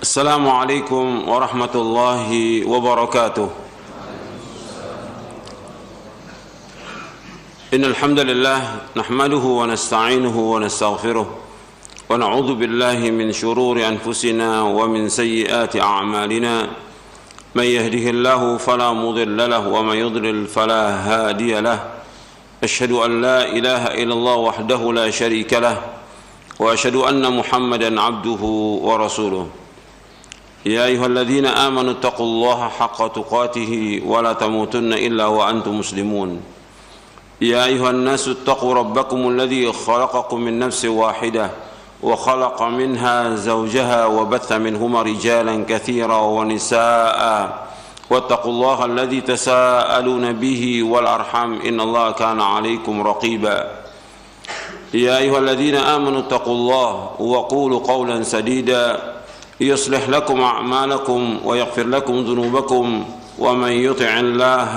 السلام عليكم ورحمة الله وبركاته. إن الحمد لله نحمده ونستعينه ونستغفره ونعوذ بالله من شرور أنفسنا ومن سيئات أعمالنا. من يهده الله فلا مضل له ومن يضلل فلا هادي له. أشهد أن لا إله إلا الله وحده لا شريك له وأشهد أن محمدا عبده ورسوله. يا أيها الذين آمنوا اتقوا الله حق تقاته ولا تموتن إلا وأنتم مسلمون. يا أيها الناس اتقوا ربكم الذي خلقكم من نفس واحدة وخلق منها زوجها وبث منهما رجالا كثيرا ونساء واتقوا الله الذي تساءلون به والأرحام إن الله كان عليكم رقيبا. يا أيها الذين آمنوا اتقوا الله وقولوا قولا سديدا يصلح لكم أعمالكم ويغفر لكم ذنوبكم ومن يطع الله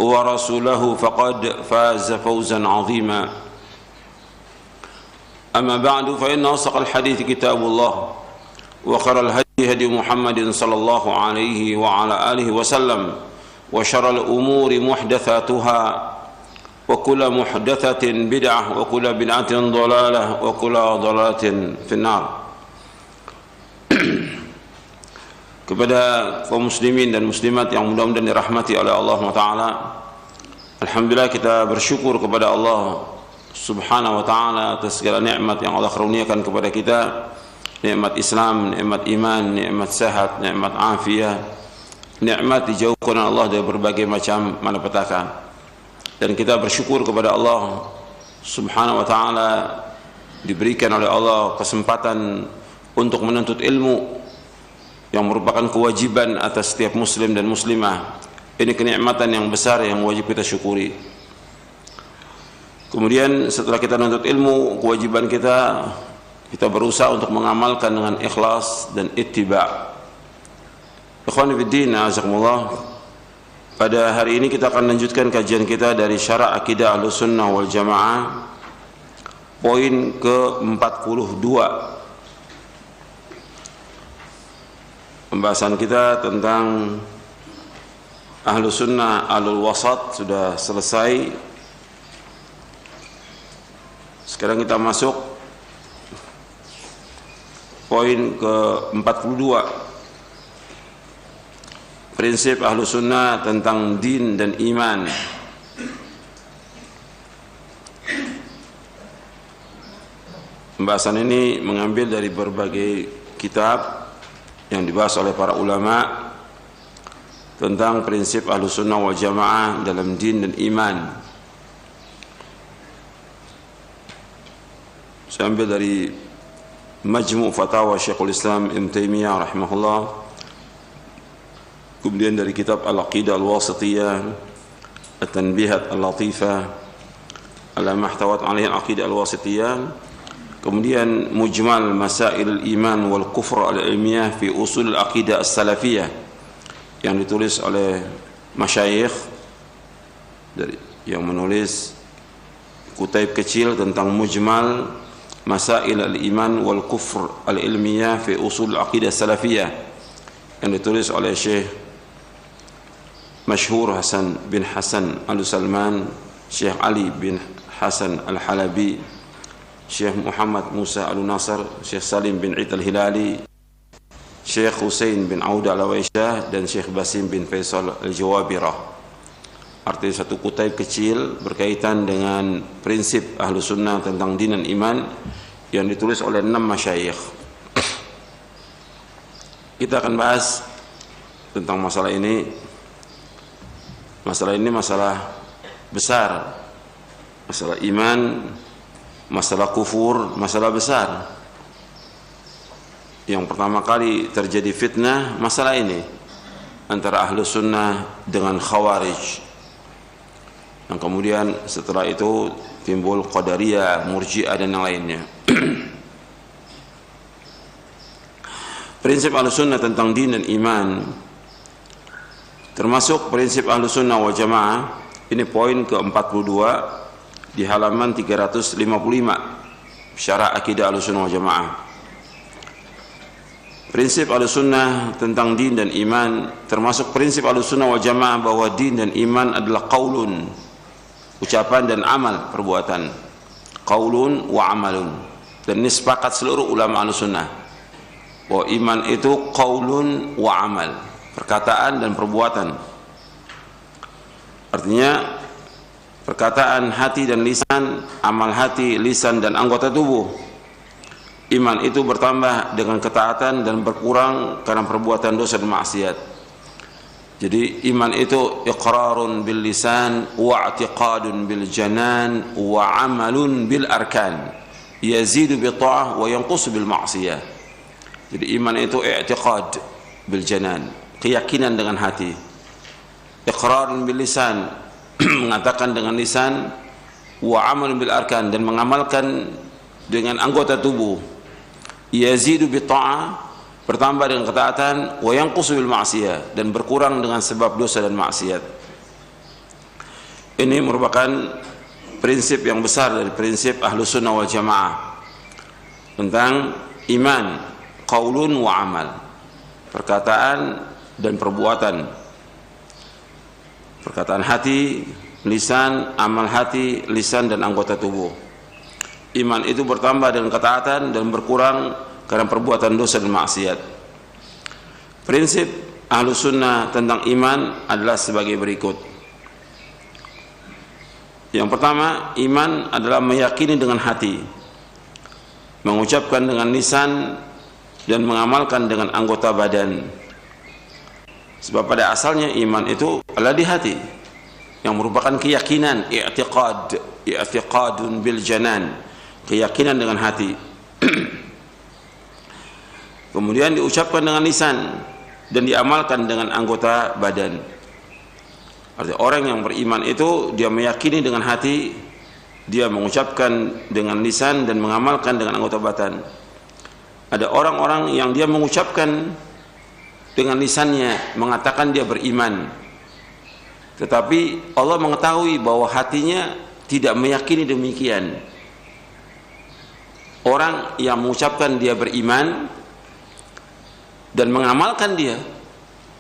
ورسوله فقد فاز فوزا عظيما. أما بعد فإن أصدق الحديث كتاب الله وخير الهدي هدي محمد صلى الله عليه وعلى آله وسلم وشر الأمور محدثاتها وكل محدثة بدعة وكل بدعة ضلالة وكل ضلالة في النار. Kepada kaum muslimin dan muslimat yang mudah-mudahan dirahmati oleh Allah Ta'ala, alhamdulillah kita bersyukur kepada Allah Subhanahu wa Ta'ala atas segala nikmat yang Allah karuniakan kepada kita, nikmat Islam, nikmat iman, nikmat sehat, nikmat afiah, nikmat dijauhkan Allah dari berbagai macam malapetaka. Dan kita bersyukur kepada Allah Subhanahu wa Ta'ala diberikan oleh Allah kesempatan untuk menuntut ilmu yang merupakan kewajiban atas setiap muslim dan muslimah. Ini kenikmatan yang besar yang wajib kita syukuri. Kemudian setelah kita menuntut ilmu, kewajiban kita berusaha untuk mengamalkan dengan ikhlas dan ittiba'. Ikhwani fiddin, azakumullah. Pada hari ini kita akan lanjutkan kajian kita dari Syarah Aqidah Ahlussunnah wal Jamaah, poin ke-42. Pembahasan kita tentang Ahlus Sunnah Ahlul Wasat sudah selesai. Sekarang kita masuk poin ke-42. Prinsip Ahlus Sunnah tentang din dan iman. Pembahasan ini mengambil dari berbagai kitab yang dibahas oleh para ulama tentang prinsip Ahlus Sunnah wal Jamaah dalam din dan iman. Saya ambil dari Majmu' Fatawa Syekhul Islam Ibn Taimiyah rahimahullah, kemudian dari kitab Al-Aqidah Al-Wasithiyah, At-Tanbihat Al-Latifah ala mahtawat alaihi Al-Aqidah Al-Wasithiyah, kemudian Mujmal Masail Al-Iman wal Kufr Al-Ilmiyah fi Usul Al-Aqidah As-Salafiyah yang ditulis oleh masyayikh yang menulis kutaib kecil tentang Mujmal Masail Al-Iman wal Kufr Al-Ilmiyah fi Usul Al-Aqidah As-Salafiyah yang ditulis oleh Syekh Masyhur Hasan bin Hasan Al-Salman, Syekh Ali bin Hasan Al-Halabi, Syekh Muhammad Musa Al-Nasr, Syekh Salim bin Id Al-Hilali, Syekh Husain bin Auda Al-Awaisyah, dan Syekh Basim bin Faisal Al-Jawabirah. Artinya satu kutaib kecil berkaitan dengan prinsip Ahlus Sunnah tentang din dan iman yang ditulis oleh 6 masyayikh. Kita akan bahas tentang masalah ini. Masalah ini masalah besar, masalah iman, masalah kufur, masalah besar. Yang pertama kali terjadi fitnah masalah ini antara Ahlus Sunnah dengan Khawarij. Yang kemudian setelah itu timbul Qadariyah, Murji'ah dan yang lainnya. Prinsip Ahlus Sunnah tentang din dan iman, termasuk prinsip Ahlus Sunnah wal Jamaah, ini poin ke-42 di halaman 355 Syarah Aqidah Ahlussunnah wal Jamaah. prinsip Ahlussunnah tentang din dan iman, termasuk prinsip Ahlussunnah wal Jamaah bahwa din dan iman adalah qaulun, ucapan dan amal, perbuatan. Qaulun wa amalun. Dan ini sepakat seluruh ulama Ahlussunnah bahwa iman itu qaulun wa amal, perkataan dan perbuatan. Artinya perkataan hati dan lisan, amal hati, lisan dan anggota tubuh. Iman itu bertambah dengan ketaatan dan berkurang karena perbuatan dosa dan maksiat. Jadi iman itu iqrarun bil lisan wa i'tiqadun bil janan wa amalun bil arkan, yazidu bi ta'ah wa yanqusu bil ma'siyah. Jadi iman itu i'tiqad bil janan, keyakinan dengan hati. Iqrarun bil lisan, mengatakan dengan lisan, wa amalun bil arkan, dan mengamalkan dengan anggota tubuh. Yazidu bi ta'ah, bertambah dengan ketaatan, wa yanqusu bil ma'siyah, dan berkurang dengan sebab dosa dan maksiat. Ini merupakan prinsip yang besar dari prinsip Ahlussunnah wal Jamaah tentang iman, qaulun wa amal, perkataan dan perbuatan. Perkataan hati, lisan, amal hati, lisan dan anggota tubuh. Iman itu bertambah dengan ketaatan dan berkurang karena perbuatan dosa dan maksiat. Prinsip Ahlussunnah tentang iman adalah sebagai berikut. Yang pertama, iman adalah meyakini dengan hati, mengucapkan dengan lisan, dan mengamalkan dengan anggota badan. Sebab pada asalnya iman itu adalah di hati, yang merupakan keyakinan, i'tiqadun bil janan, keyakinan dengan hati. Kemudian diucapkan dengan lisan dan diamalkan dengan anggota badan. Artinya orang yang beriman itu dia meyakini dengan hati, dia mengucapkan dengan lisan dan mengamalkan dengan anggota badan. Ada orang-orang yang dia mengucapkan dengan lisannya, mengatakan dia beriman, tetapi Allah mengetahui bahwa hatinya tidak meyakini demikian. Orang yang mengucapkan dia beriman dan mengamalkan dia,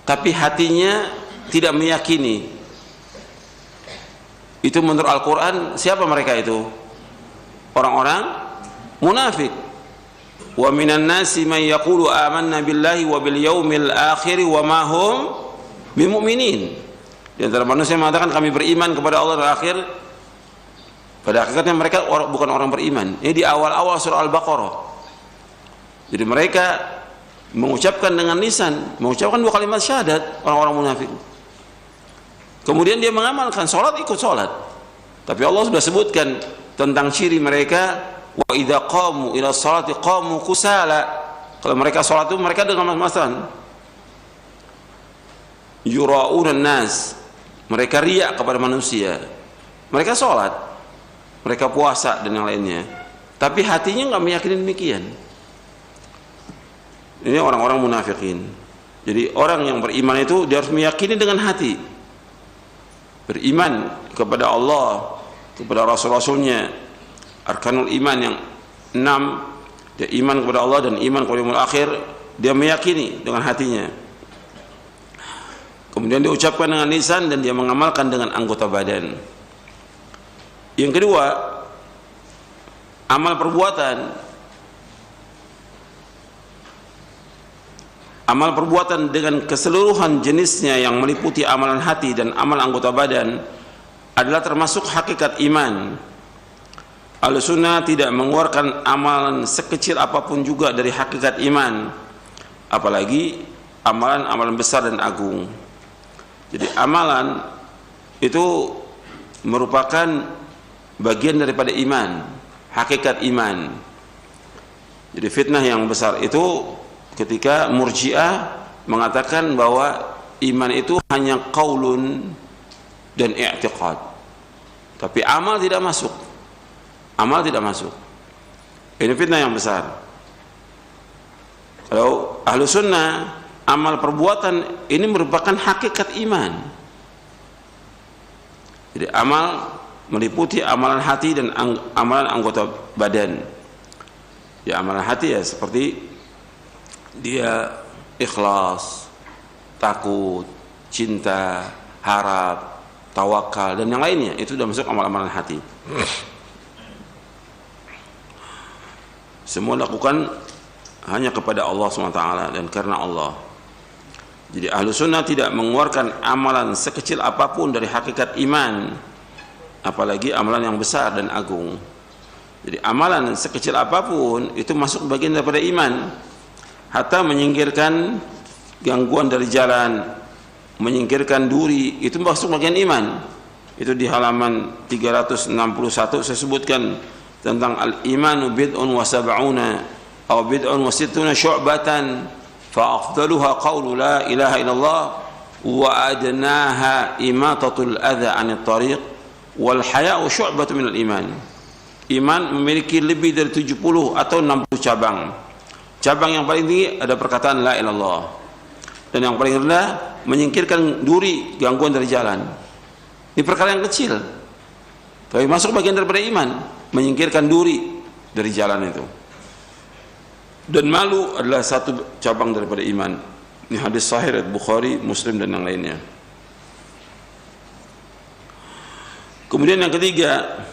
tapi hatinya tidak meyakini, itu menurut Al-Quran siapa mereka itu? Orang-orang munafik. Wa minan nasi man yaqulu amanna billahi wa bil yaumil akhir wa ma hum bimu'minin. Di antara manusia yang mengatakan kami beriman kepada Allah dan akhir, pada hakikatnya mereka bukan orang beriman. Ini di awal-awal surah Al-Baqarah. Jadi mereka mengucapkan dengan lisan, mengucapkan dua kalimat syahadat, orang-orang munafik. Kemudian dia mengamalkan sholat, ikut sholat. Tapi Allah sudah sebutkan tentang ciri mereka, wa idza qamu ila sholati qamu kusala. Kalau mereka sholat itu mereka dengan mas-masan. Yura'unan nas, mereka riak kepada manusia. Mereka sholat, mereka puasa dan yang lainnya, tapi hatinya nggak meyakini demikian. Ini orang-orang munafikin. Jadi orang yang beriman itu dia harus meyakini dengan hati, beriman kepada Allah, kepada Rasul-Rasulnya, arkanul iman yang 6, dia iman kepada Allah dan iman kepada yaumil akhir, dia meyakini dengan hatinya. Kemudian diucapkan dengan lisan dan dia mengamalkan dengan anggota badan. Yang kedua, amal perbuatan. Amal perbuatan dengan keseluruhan jenisnya yang meliputi amalan hati dan amal anggota badan adalah termasuk hakikat iman. Ahlussunnah tidak mengeluarkan amalan sekecil apapun juga dari hakikat iman, apalagi amalan-amalan besar dan agung. Jadi amalan itu merupakan bagian daripada iman, hakikat iman. Jadi fitnah yang besar itu ketika Murji'ah mengatakan bahwa iman itu hanya qaulun dan i'tiqad, tapi amal tidak masuk. Amal tidak masuk. Ini fitnah yang besar. Kalau Ahlussunnah, amal perbuatan ini merupakan hakikat iman. Jadi amal meliputi amalan hati dan amalan anggota badan. Ya, amalan hati ya seperti dia ikhlas, takut, cinta, harap, tawakal dan yang lainnya, itu sudah masuk amal-amalan hati. Semua lakukan hanya kepada Allah SWT dan karena Allah. Jadi ahlu sunnah tidak mengeluarkan amalan sekecil apapun dari hakikat iman, apalagi amalan yang besar dan agung. Jadi amalan sekecil apapun itu masuk bagian daripada iman, hatta menyingkirkan gangguan dari jalan, menyingkirkan duri, itu masuk bagian iman. Itu di halaman 361 saya sebutkan tentang al-imanu bid'un wa sab'una atau bid'un wa sittuna syu'batan fa afdaluha qawlu la ilaha illallah wa adnaha imatatul adha 'anil tariq wal haya'u syu'batun minal iman. Iman memiliki lebih dari 70 atau 60 cabang. Cabang yang paling tinggi ada perkataan la ilallah, dan yang paling rendah menyingkirkan duri, gangguan dari jalan. Ini perkara yang kecil, tapi masuk bagian daripada iman, menyingkirkan duri dari jalan itu. Dan malu adalah satu cabang daripada iman. Ini hadis sahih riwayat Bukhari, Muslim dan yang lainnya. Kemudian yang ketiga,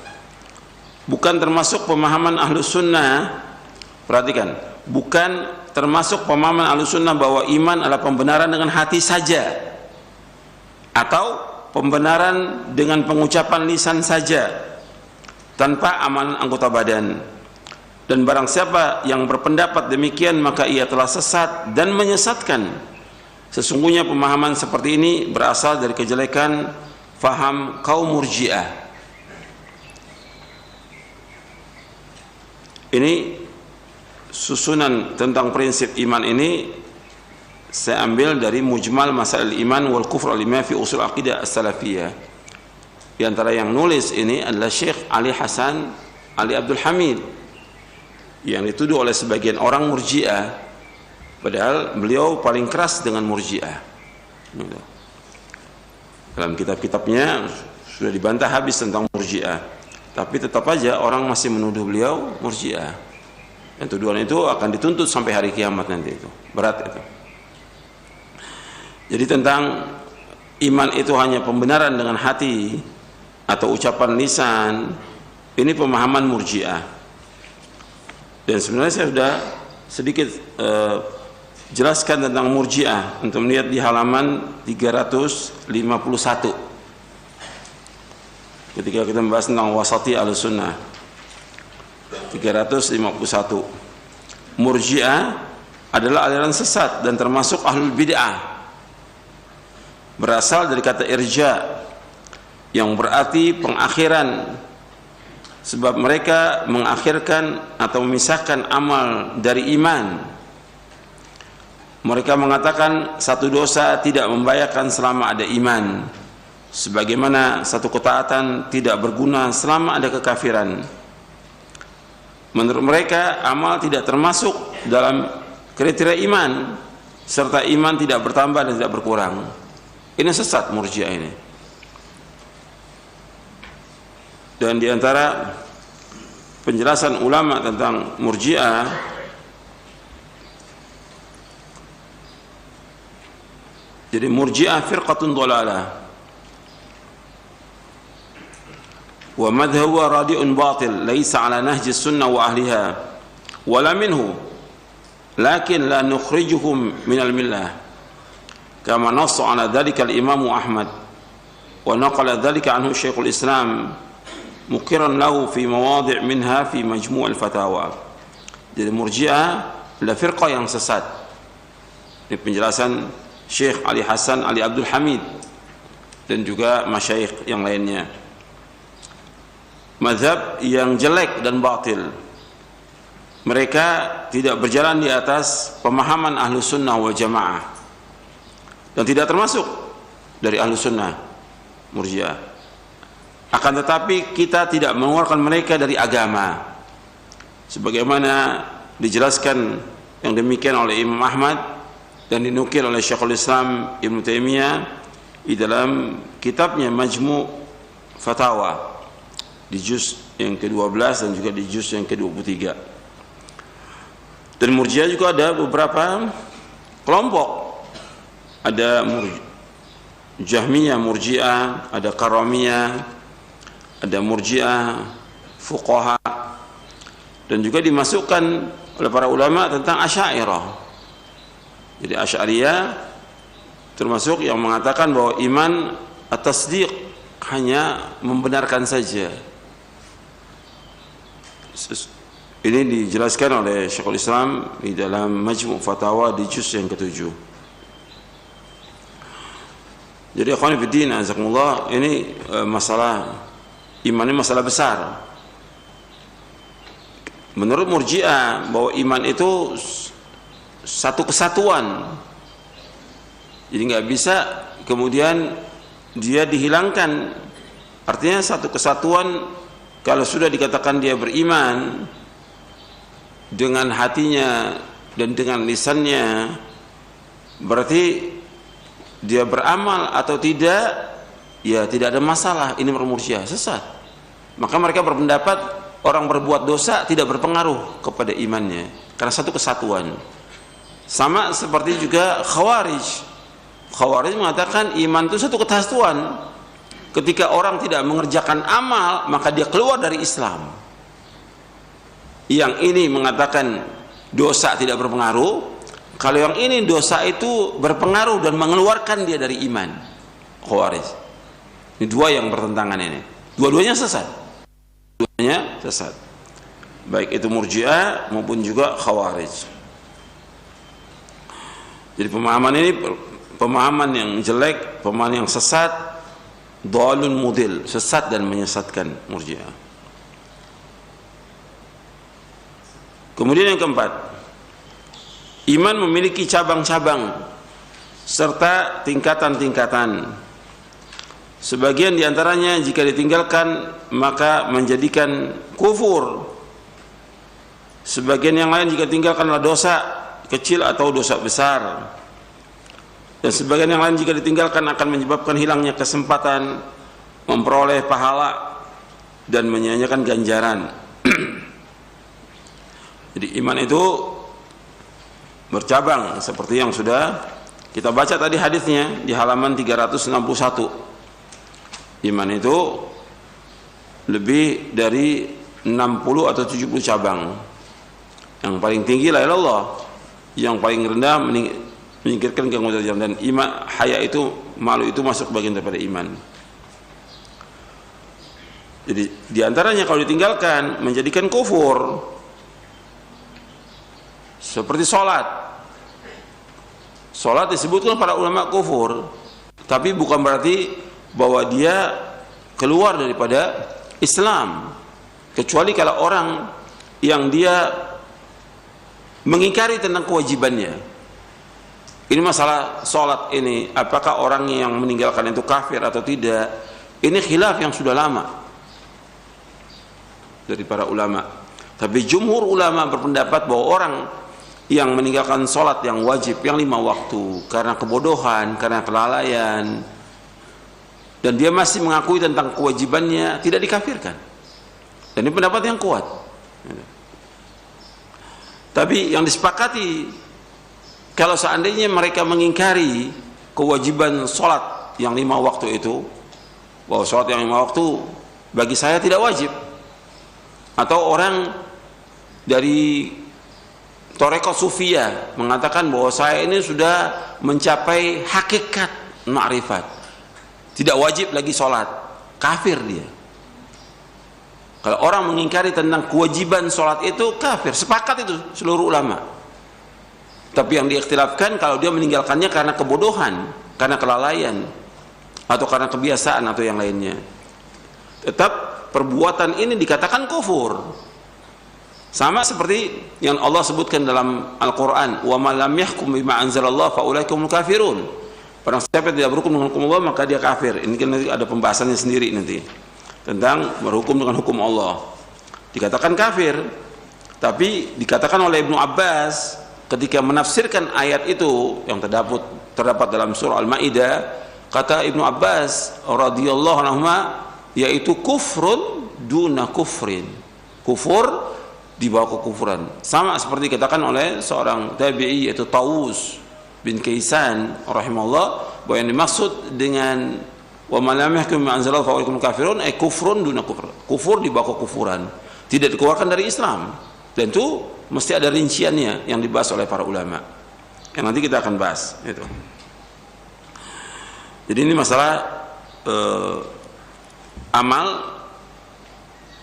bukan termasuk pemahaman ahlu sunnah. Perhatikan, bukan termasuk pemahaman ahlu sunnah bahwa iman adalah pembenaran dengan hati saja, atau pembenaran dengan pengucapan lisan saja tanpa amalan anggota badan. Dan barang siapa yang berpendapat demikian, maka ia telah sesat dan menyesatkan. Sesungguhnya pemahaman seperti ini berasal dari kejelekan faham kaum Murji'ah. Ini susunan tentang prinsip iman ini saya ambil dari Mujmal Masail Iman wal Kufr al-Iman fi Usul Aqidah As-Salafiyah. Di antara yang nulis ini adalah Syekh Ali Hasan Ali Abdul Hamid, yang dituduh oleh sebagian orang Murji'ah, padahal beliau paling keras dengan Murji'ah. Dalam kitab-kitabnya sudah dibantah habis tentang Murji'ah, tapi tetap aja orang masih menuduh beliau Murji'ah. Dan tuduhan itu akan dituntut sampai hari kiamat nanti, itu berat itu. Jadi tentang iman itu hanya pembenaran dengan hati atau ucapan lisan, ini pemahaman Murji'ah. Dan sebenarnya saya sudah sedikit jelaskan tentang Murji'ah untuk melihat di halaman 351 ketika kita membahas tentang wasati al-sunnah. 351, Murji'ah adalah aliran sesat dan termasuk ahlul bid'ah. Berasal dari kata irja yang berarti pengakhiran, sebab mereka mengakhirkan atau memisahkan amal dari iman. Mereka mengatakan satu dosa tidak membahayakan selama ada iman, sebagaimana satu ketaatan tidak berguna selama ada kekafiran. Menurut mereka amal tidak termasuk dalam kriteria iman, serta iman tidak bertambah dan tidak berkurang. Ini sesat Murji'ah ini. Dan di antara penjelasan ulama tentang Murji'ah, jadi Murji'ah firqatun dhalalah wa madhhabu radi'un batil laysa ala nahji sunnah wa ahliha wala minhu lakin la nukhrijuhum minal millah kama nassa ala dhalika al-imam Ahmad wa naqala dhalika anhu Syekhul Islam mukiran lahu fi mawadhi' minha fi majmu' al-fatawa. Jadi Murji'ah adalah firqah yang sesat. Ini penjelasan Syekh Ali Hasan Ali Abdul Hamid dan juga masyayikh yang lainnya. Mazhab yang jelek dan batil. Mereka tidak berjalan di atas pemahaman ahlu sunnah wal jamaah dan tidak termasuk dari ahlu sunnah Murji'ah. Akan tetapi kita tidak mengeluarkan mereka dari agama, sebagaimana dijelaskan yang demikian oleh Imam Ahmad dan dinukil oleh Syekhul Islam Ibn Taimiyah di dalam kitabnya Majmu' Fatawa di juz yang ke-12 dan juga di juz yang ke-23. Dan Murji'ah juga ada beberapa kelompok. Ada Jahmiyah Murji'ah, ada Karamiyah, ada Murji'ah Fuqaha, dan juga dimasukkan oleh para ulama tentang Asy'ariyah. Jadi Asy'ariyah termasuk yang mengatakan bahwa iman at-tasdiq hanya membenarkan saja. Ini dijelaskan oleh Syekhul Islam di dalam Majmu' Fatawa di juz yang ke-7. Jadi akhwani fiddin azakumullah, ini masalah iman ini masalah besar. Menurut Murji'ah bahwa iman itu satu kesatuan. Jadi nggak bisa kemudian dia dihilangkan. Artinya satu kesatuan kalau sudah dikatakan dia beriman dengan hatinya dan dengan lisannya, berarti dia beramal atau tidak, ya tidak ada masalah. Ini Murji'ah sesat. Maka mereka berpendapat orang berbuat dosa tidak berpengaruh kepada imannya karena satu kesatuan. Sama seperti juga Khawarij. Khawarij mengatakan iman itu satu kesatuan. Ketika orang tidak mengerjakan amal, maka dia keluar dari Islam. Yang ini mengatakan dosa tidak berpengaruh. Kalau yang ini dosa itu berpengaruh dan mengeluarkan dia dari iman. Khawarij. Ini dua yang bertentangan ini. Dua-duanya sesat. Dua-duanya sesat. Baik itu Murji'ah maupun juga Khawarij. Jadi pemahaman ini pemahaman yang jelek, pemahaman yang sesat, dhalun mudil, sesat dan menyesatkan Murji'ah. Kemudian yang keempat, iman memiliki cabang-cabang serta tingkatan-tingkatan. Sebagian diantaranya jika ditinggalkan maka menjadikan kufur. Sebagian yang lain jika ditinggalkanlah dosa kecil atau dosa besar. Dan sebagian yang lain jika ditinggalkan akan menyebabkan hilangnya kesempatan memperoleh pahala dan menyia-nyiakan ganjaran. Jadi iman itu bercabang seperti yang sudah kita baca tadi hadisnya di halaman 361. Iman itu lebih dari 60 atau 70 cabang. Yang paling tinggi la ilaha illallah, yang paling rendah menyingkirkan gangguan dari dan iman, haya itu, malu itu masuk bagian daripada iman. Jadi diantaranya kalau ditinggalkan menjadikan kufur. Seperti sholat. Sholat disebutkan para ulama kufur, tapi bukan berarti bahwa dia keluar daripada Islam, kecuali kalau orang yang dia mengingkari tentang kewajibannya. Ini masalah sholat ini, apakah orang yang meninggalkan itu kafir atau tidak, ini khilaf yang sudah lama dari para ulama. Tapi jumhur ulama berpendapat bahwa orang yang meninggalkan sholat yang wajib, yang 5 waktu, karena kebodohan, karena kelalaian, dan dia masih mengakui tentang kewajibannya, tidak dikafirkan. Dan ini pendapat yang kuat. Tapi yang disepakati, kalau seandainya mereka mengingkari kewajiban sholat yang 5 waktu itu, bahwa sholat yang 5 waktu bagi saya tidak wajib, atau orang dari Thariqah Sufiyah mengatakan bahwa saya ini sudah mencapai hakikat ma'rifat, tidak wajib lagi sholat, kafir dia. Kalau orang mengingkari tentang kewajiban sholat itu kafir, sepakat itu seluruh ulama. Tapi yang diikhtilafkan kalau dia meninggalkannya karena kebodohan, karena kelalaian, atau karena kebiasaan atau yang lainnya. Tetap perbuatan ini dikatakan kufur. Sama seperti yang Allah sebutkan dalam Al-Quran, wa man lam yahkum bima anzalallah fa ulaika humul kafirun. Barang siapa yang tidak berhukum dengan hukum Allah maka dia kafir. Ini kan nanti ada pembahasannya sendiri nanti tentang berhukum dengan hukum Allah. Dikatakan kafir, tapi dikatakan oleh Ibnu Abbas ketika menafsirkan ayat itu yang terdapat dalam surah Al-Maidah, kata Ibnu Abbas radhiyallahu anhu, yaitu kufrun duna kufrin. Kufur di bawah kekufuran. Sama seperti dikatakan oleh seorang tabi'i yaitu Tawus bin Kaisan rahimahullah, bahwa yang dimaksud dengan wa man lam yahkum bima anzalallahu fa ulaikum kafirun ay kufrun duna kufr. Kufur di bawah kekufuran, tidak dikeluarkan dari Islam. Dan itu mesti ada rinciannya yang dibahas oleh para ulama. Yang nanti kita akan bahas itu. Jadi ini masalah amal,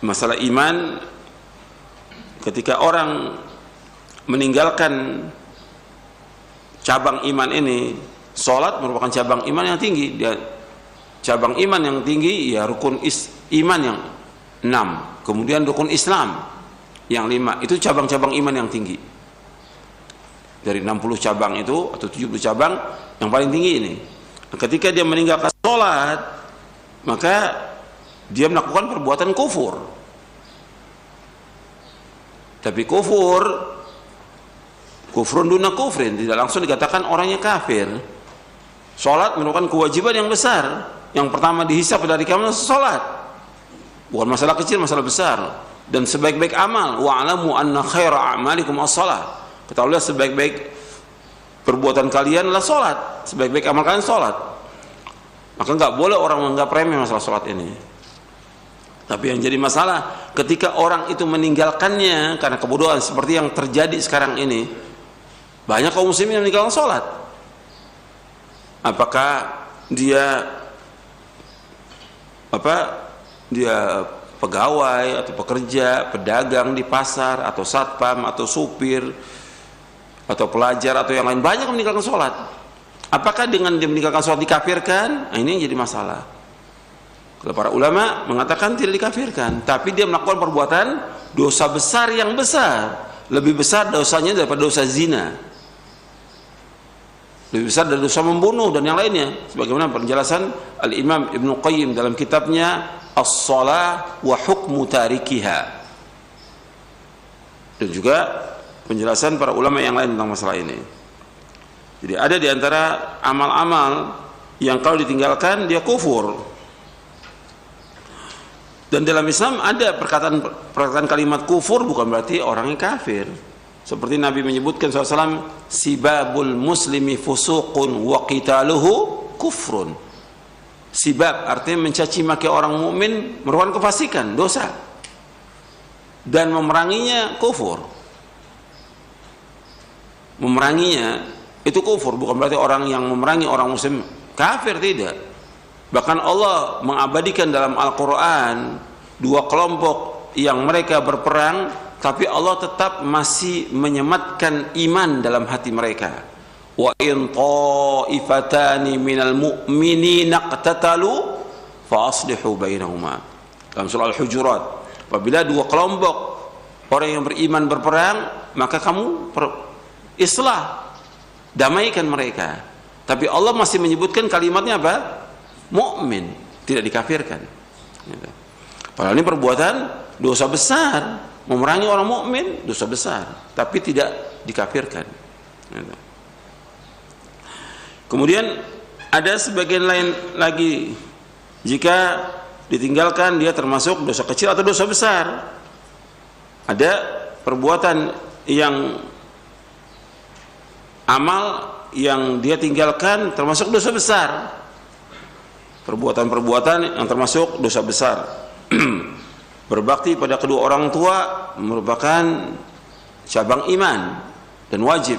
masalah iman. Ketika orang meninggalkan cabang iman ini, sholat merupakan cabang iman yang tinggi. Dia cabang iman yang tinggi, ya rukun iman yang 6, kemudian rukun Islam yang 5. Itu cabang-cabang iman yang tinggi. Dari 60 cabang itu atau 70 cabang, yang paling tinggi ini. Ketika dia meninggalkan sholat, maka dia melakukan perbuatan kufur. Tapi kufrun duna kufrin, tidak langsung dikatakan orangnya kafir. Sholat merupakan kewajiban yang besar. Yang pertama dihisab dari kamu sholat, bukan masalah kecil, masalah besar. Dan sebaik-baik amal, wa'alamu anna khaira a'malikum as-sholat. Ketahuilah sebaik-baik perbuatan kalian adalah sholat, sebaik-baik amal kalian sholat. Maka nggak boleh orang menganggap remeh masalah sholat ini. Tapi yang jadi masalah ketika orang itu meninggalkannya karena kebodohan seperti yang terjadi sekarang ini. Banyak kaum muslimin yang meninggalkan sholat. Apakah dia pegawai atau pekerja, pedagang di pasar, atau satpam, atau supir, atau pelajar, atau yang lain, banyak yang meninggalkan sholat. Apakah dengan dia meninggalkan sholat dikafirkan? Nah, ini yang jadi masalah. Kalau para ulama mengatakan tidak dikafirkan, tapi dia melakukan perbuatan dosa besar yang besar, lebih besar dosanya daripada dosa zina, lebih besar dari dosa membunuh dan yang lainnya. Sebagaimana penjelasan Al-Imam Ibnu Qayyim dalam kitabnya As-Shalah wa Hukmu Tarikiha, dan juga penjelasan para ulama yang lain tentang masalah ini. Jadi ada di antara amal-amal yang kalau ditinggalkan dia kufur. Dan dalam Islam ada perkataan kalimat kufur bukan berarti orangnya kafir. Seperti Nabi menyebutkan SAW, sibabul muslimi fusuqun wa qitaluhu kufrun. Sibab artinya mencaci maki orang mukmin merupakan kefasikan, dosa. Dan memeranginya kufur. Memeranginya itu kufur, bukan berarti orang yang memerangi orang muslim kafir, tidak. Bahkan Allah mengabadikan dalam Al-Quran dua kelompok yang mereka berperang, tapi Allah tetap masih menyematkan iman dalam hati mereka. Wa in ta'ifatani minal mu'minina iqtatalu fa aslihu bainahuma. Dalam surah Al-Hujurat, apabila dua kelompok orang yang beriman berperang, maka kamu islah, damaikan mereka. Tapi Allah masih menyebutkan kalimatnya apa? Mukmin, tidak dikafirkan. Padahal ini perbuatan dosa besar, memerangi orang mukmin dosa besar, tapi tidak dikafirkan. Kemudian ada sebagian lain lagi, jika ditinggalkan dia termasuk dosa kecil atau dosa besar. Ada perbuatan yang amal yang dia tinggalkan termasuk dosa besar. Perbuatan-perbuatan yang termasuk dosa besar. Berbakti pada kedua orang tua merupakan cabang iman dan wajib.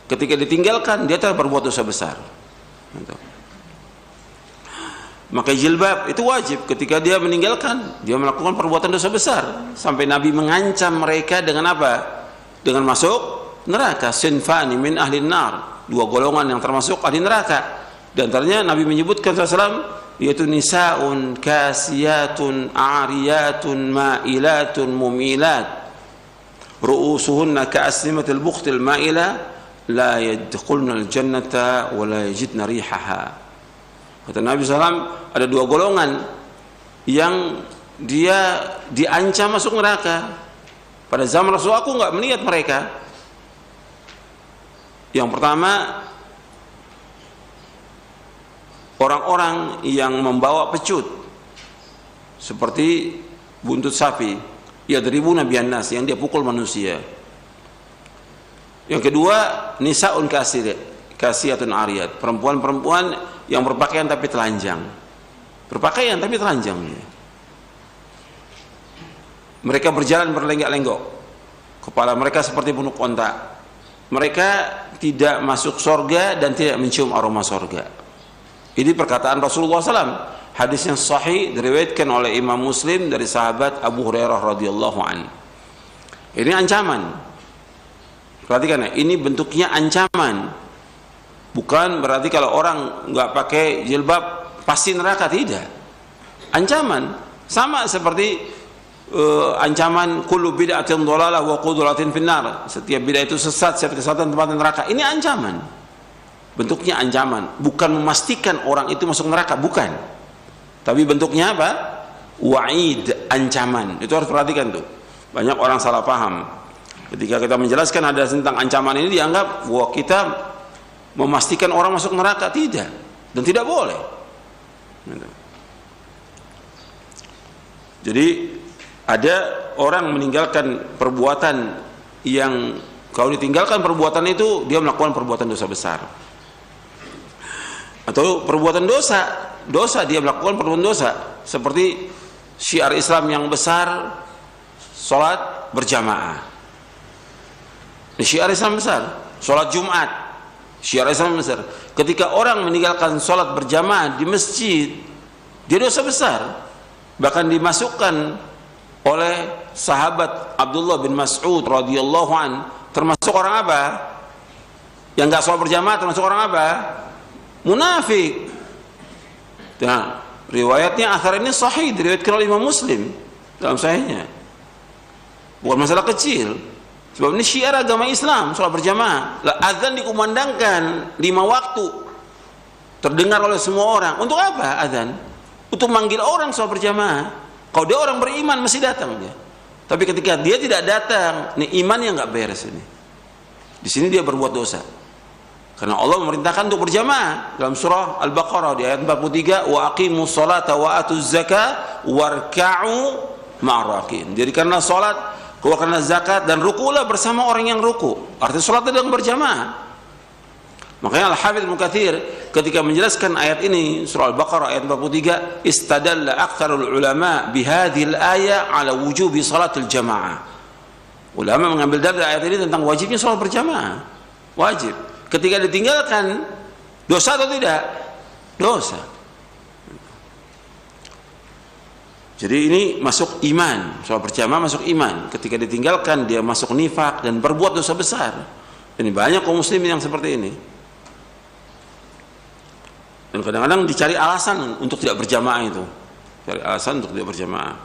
Ketika ditinggalkan dia telah berbuat dosa besar. Maka jilbab itu wajib. Ketika dia meninggalkan, dia melakukan perbuatan dosa besar. Sampai Nabi mengancam mereka dengan apa? Dengan masuk neraka. Sinfani min ahli nar, dua golongan yang termasuk ahli neraka. Dan antaranya Nabi menyebutkan SAW, yaitu nisaun kasiyatun ariyatun ma'ilatun mumilat ru'usuhunna ka'asnimatil bukhtil ma'ila la yadkhulna al-jannata wa la yajidna rihaha. Kata Nabi SAW, ada dua golongan yang dia diancam masuk neraka. Pada zaman Rasul aku nggak melihat mereka. Yang pertama, orang-orang yang membawa pecut seperti buntut sapi, yadribuna bihan nas, yang dia pukul manusia. Yang kedua, nisaun kasiyatun ariyat, perempuan-perempuan yang berpakaian tapi telanjang. Berpakaian tapi telanjang. Mereka berjalan berlenggak-lenggok, kepala mereka seperti punuk onta. Mereka tidak masuk surga dan tidak mencium aroma surga. Ini perkataan Rasulullah SAW. Hadis yang sahih diriwayatkan oleh Imam Muslim dari sahabat Abu Hurairah radhiyallahu an. Ini ancaman. Perhatikan ya, ini bentuknya ancaman. Bukan berarti kalau orang nggak pakai jilbab pasti neraka, tidak. Ancaman sama seperti ancaman kullu bid'atin dhalalah wa quduratin finnar. Setiap bid'ah itu sesat, setiap kesesatan tempat neraka. Ini ancaman. Bentuknya ancaman, bukan memastikan orang itu masuk neraka, bukan. Tapi bentuknya apa? Wa'id, ancaman. Itu harus perhatikan tuh. Banyak orang salah paham. Ketika kita menjelaskan ada tentang ancaman ini, dianggap bahwa kita memastikan orang masuk neraka. Tidak, dan tidak boleh. Jadi ada orang meninggalkan perbuatan yang kalau ditinggalkan perbuatan itu dia melakukan perbuatan dosa besar. Atau perbuatan dosa dia melakukan perbuatan dosa, seperti syiar Islam yang besar, sholat berjamaah. Ini syiar Islam besar. Sholat Jumat, syiar Islam besar. Ketika orang meninggalkan sholat berjamaah di masjid, dia dosa besar. Bahkan dimasukkan oleh sahabat Abdullah bin Mas'ud radhiyallahu an, termasuk orang apa? Yang nggak sholat berjamaah termasuk orang apa? Munafik. Nah, riwayatnya akhir ini sahih, diriwayatkan oleh Imam Muslim dalam sahihnya. Bukan masalah kecil. Sebab ini syiar agama Islam, sholat berjamaah. Azan dikumandangkan 5 waktu, terdengar oleh semua orang. Untuk apa azan? Untuk manggil orang sholat berjamaah. Kalau dia orang beriman mesti datang dia. Tapi ketika dia tidak datang, ini imannya nggak beres ini. Di sini dia berbuat dosa. Karena Allah memerintahkan untuk berjamaah dalam surah Al-Baqarah di ayat 43, wa aqimus sholata wa atuz zakah warka'u ma'rakin. Jadi karena salat, karena zakat, dan rukulah bersama orang yang ruku. Artinya salat sedang berjamaah. Makanya Al-Hafidz Ibnu Katsir ketika menjelaskan ayat ini surah Al-Baqarah ayat 43, istadalla aktsarul ulama bihadhil ayat ala wujubi salatul jamaah. Ulama mengambil dalil ayat ini tentang wajibnya salat berjamaah. Wajib. Ketika ditinggalkan, dosa atau tidak? Dosa. Jadi ini masuk iman, sholat berjamaah masuk iman. Ketika ditinggalkan, dia masuk nifak dan berbuat dosa besar. Ini banyak kaum muslimin yang seperti ini. Dan kadang-kadang dicari alasan untuk tidak berjamaah itu. Cari alasan untuk tidak berjamaah.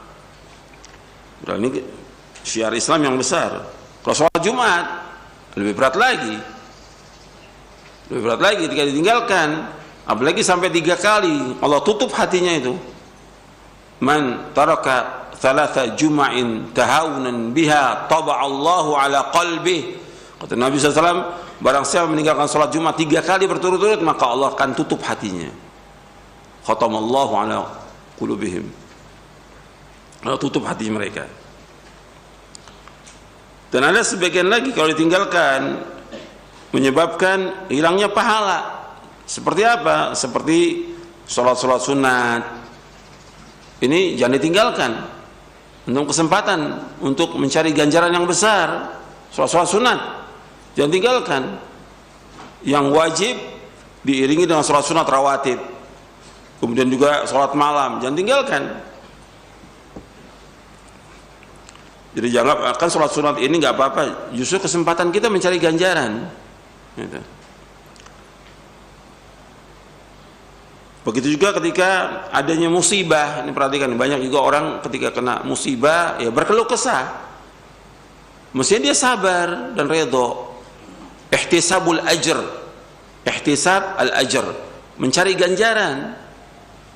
Nah, ini syiar Islam yang besar. Kalau sholat Jumat, lebih berat lagi. Lebih berat lagi ketika ditinggalkan, apalagi sampai 3 kali Allah tutup hatinya itu. Man taraka thalatha juma'in tahawunan biha taba'allahu ala qalbih. Kata Nabi SAW, barang siapa meninggalkan salat Jumat 3 kali berturut-turut, maka Allah akan tutup hatinya. Khatamallahu ala qulubihim. Allah tutup hati mereka. Dan ada sebagian lagi kalau ditinggalkan menyebabkan hilangnya pahala. Seperti apa? Seperti sholat-sholat sunat. Ini jangan ditinggalkan. Untuk kesempatan untuk mencari ganjaran yang besar, sholat-sholat sunat jangan tinggalkan. Yang wajib diiringi dengan sholat sunat rawatib. Kemudian juga sholat malam jangan tinggalkan. Jadi jangan akan sholat sunat ini nggak apa-apa. Justru kesempatan kita mencari ganjaran. Gitu. Begitu juga ketika adanya musibah. Ini perhatikan, banyak juga orang ketika kena musibah ya berkeluh kesah. Mestinya dia sabar dan redho. Ihtisabul ajr, ihtisab al ajr, mencari ganjaran.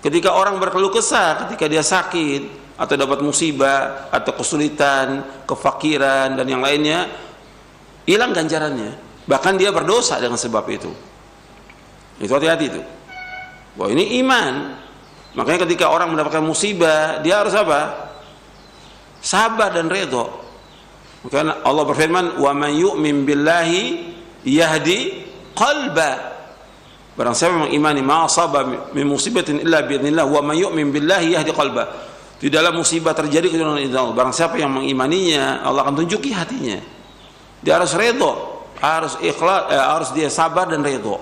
Ketika orang berkeluh kesah, ketika dia sakit atau dapat musibah atau kesulitan, kefakiran dan yang lainnya, hilang ganjarannya. Bahkan dia berdosa dengan sebab itu. Itu hati-hati itu. Wah, ini iman. Makanya ketika orang mendapatkan musibah, dia harus apa? sabar dan redha. Maka Allah berfirman, "Wa man yu'min billahi yahdi qalba." Barang siapa mengimani ma asaba min musibatin illa biidznillah wa man yu'min billahi yahdi qalba. Tidaklah musibah terjadi kecuali dengan izin Allah. Barang siapa yang mengimaninya, Allah akan tunjuki hatinya. Dia harus redha, harus ikhlas, harus dia sabar dan redha.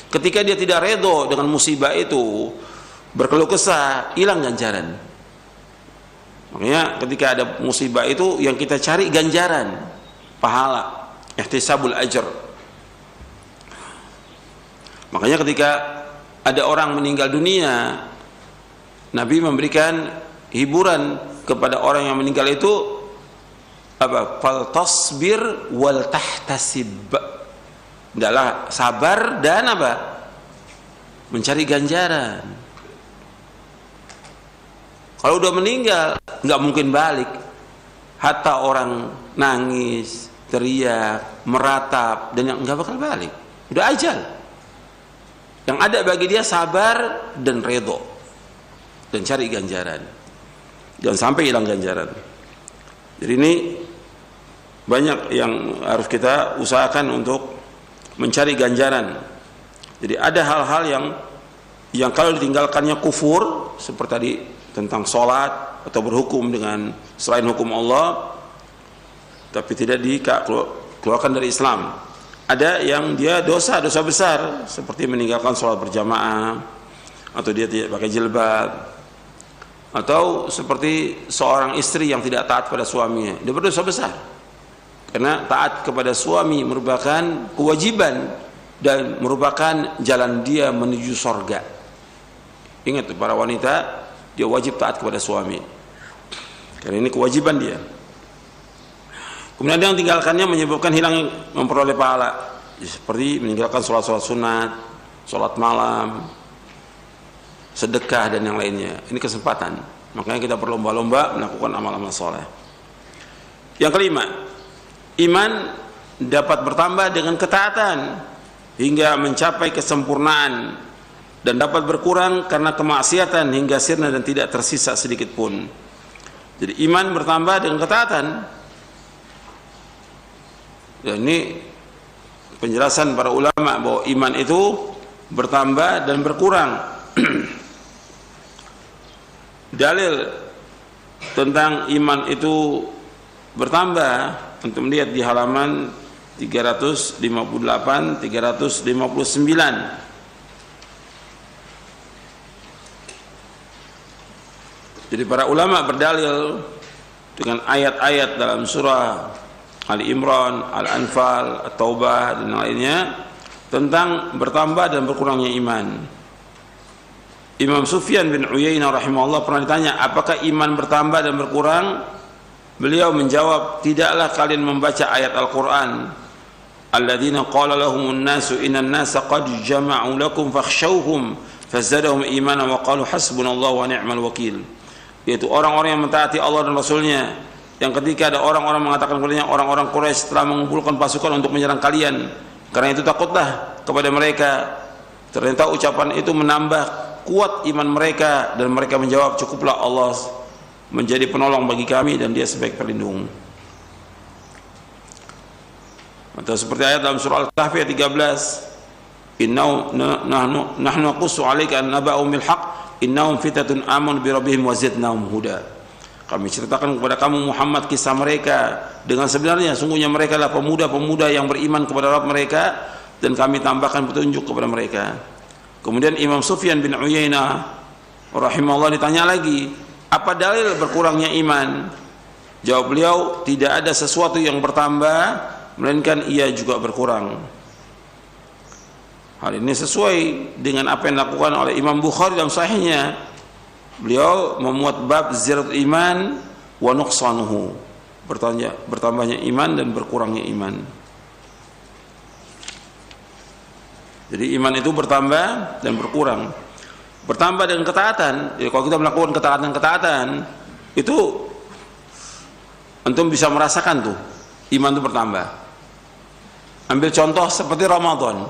Ketika dia tidak redha dengan musibah itu, berkeluh kesah, hilang ganjaran. Makanya ketika ada musibah itu yang kita cari ganjaran, pahala, ihtisabul ajr. Makanya ketika ada orang meninggal dunia, Nabi memberikan hiburan kepada orang yang meninggal itu apa? Fal tasbir wal tahtasib. Adalah sabar dan apa? Mencari ganjaran. Kalau udah meninggal nggak mungkin balik. Hatta orang nangis, teriak, meratap dan yang nggak bakal balik. Udah ajal. Yang ada bagi dia sabar dan redho dan cari ganjaran. Jangan sampai hilang ganjaran. Jadi ini banyak yang harus kita usahakan untuk mencari ganjaran. Jadi ada hal-hal yang kalau ditinggalkannya kufur, seperti tadi tentang sholat atau berhukum dengan selain hukum Allah, tapi tidak dikeluarkan dari Islam. Ada yang dia dosa besar, seperti meninggalkan sholat berjamaah, atau dia tidak pakai jilbab, atau seperti seorang istri yang tidak taat pada suaminya, dia berdosa besar. Karena taat kepada suami merupakan kewajiban dan merupakan jalan dia menuju sorga. Ingat para wanita, dia wajib taat kepada suami. Karena ini kewajiban dia. Kemudian yang tinggalkannya menyebabkan hilang memperoleh pahala, seperti meninggalkan sholat sunat, sholat malam, sedekah dan yang lainnya. Ini kesempatan. Makanya kita berlomba-lomba melakukan amal-amal soleh. Yang kelima, iman dapat bertambah dengan ketaatan hingga mencapai kesempurnaan dan dapat berkurang karena kemaksiatan hingga sirna dan tidak tersisa sedikit pun. Jadi iman bertambah dengan ketaatan. Dan ini penjelasan para ulama bahwa iman itu bertambah dan berkurang. Dalil tentang iman itu bertambah untuk melihat di halaman 358 359. Jadi para ulama berdalil dengan ayat-ayat dalam surah Ali Imran, Al-Anfal, At-Taubah dan lainnya tentang bertambah dan berkurangnya iman. Imam Sufyan bin Uyainah rahimahullah pernah ditanya, apakah iman bertambah dan berkurang? Beliau menjawab, tidaklah kalian membaca ayat Al-Quran, alladzina qala lahumun nasu innan nasa qad jama'u lakum fakhshawhum fazadahum imanan wa qalu hasbunallahu wa ni'mal wakil. Yaitu orang-orang yang mentaati Allah dan Rasulnya, yang ketika ada orang-orang mengatakan kepadanya, orang-orang Quraisy telah mengumpulkan pasukan untuk menyerang kalian, karena itu takutlah kepada mereka. Ternyata ucapan itu menambah kuat iman mereka, dan mereka menjawab, cukuplah Allah menjadi penolong bagi kami dan dia sebaik pelindung. Atau seperti ayat dalam surah Al-Kahfi ayat 13, nahnu naqussu 'alaika an-naba'ahum bil haqq innahum fitatun amanu bi rabbihim wa zidnahum huda. Kami ceritakan kepada kamu Muhammad kisah mereka dengan sebenarnya, sungguhnya mereka adalah pemuda-pemuda yang beriman kepada Rabb mereka dan kami tambahkan petunjuk kepada mereka. Kemudian Imam Sufyan bin Uyainah rahimahullah ditanya lagi, apa dalil berkurangnya iman? Jawab beliau, tidak ada sesuatu yang bertambah melainkan ia juga berkurang. Hal ini sesuai dengan apa yang dilakukan oleh Imam Bukhari dalam sahihnya. Beliau memuat bab ziyadatul iman wa nuqsanuhu, bertambahnya iman dan berkurangnya iman. Jadi iman itu bertambah dan berkurang. Bertambah dengan ketaatan. Jadi kalau kita melakukan ketaatan itu antum bisa merasakan tuh iman itu bertambah. Ambil contoh seperti Ramadan.